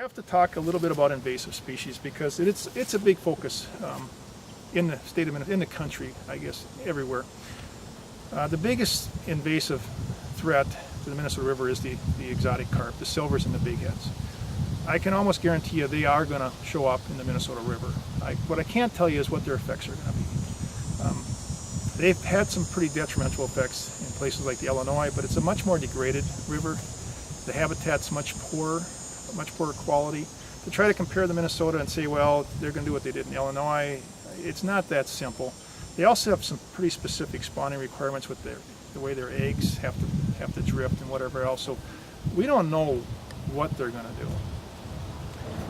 have to talk a little bit about invasive species because it's a big focus in the state of Minnesota, in the country, I guess, everywhere. The biggest invasive threat to the Minnesota River is the exotic carp, the silvers and the big heads. I can almost guarantee you they are going to show up in the Minnesota River. What I can't tell you is what their effects are going to be. They've had some pretty detrimental effects in places like the Illinois, but it's a much more degraded river. The habitat's much poorer quality. To try to compare the Minnesota and say, well, they're going to do what they did in Illinois, it's not that simple. They also have some pretty specific spawning requirements with the way their eggs have to drift and whatever else. So we don't know what they're going to do.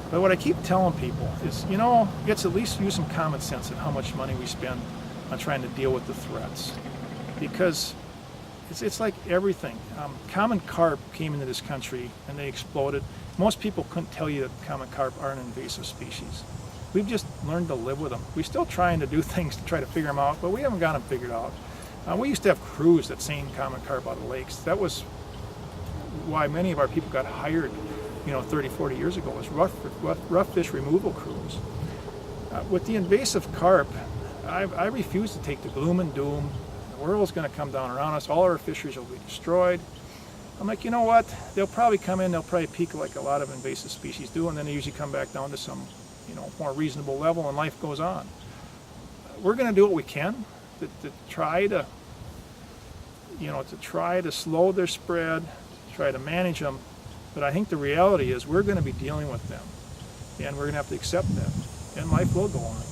But what I keep telling people is, you know, let's at least use some common sense in how much money we spend on trying to deal with the threats. Because it's like everything. Common carp came into this country and they exploded. Most people couldn't tell you that common carp are an invasive species. We've just learned to live with them. We're still trying to do things to try to figure them out, but we haven't got them figured out. We used to have crews that seen common carp out of lakes. That was why many of our people got hired, 30, 40 years ago, was rough fish removal crews. With the invasive carp, I refuse to take the gloom and doom. The world's going to come down around us. All our fisheries will be destroyed. I'm like, you know what? They'll probably come in. They'll probably peak like a lot of invasive species do, and then they usually come back down to some, more reasonable level, and life goes on. We're going to do what we can to try to, slow their spread, try to manage them. But I think the reality is we're going to be dealing with them, and we're going to have to accept them, and life will go on.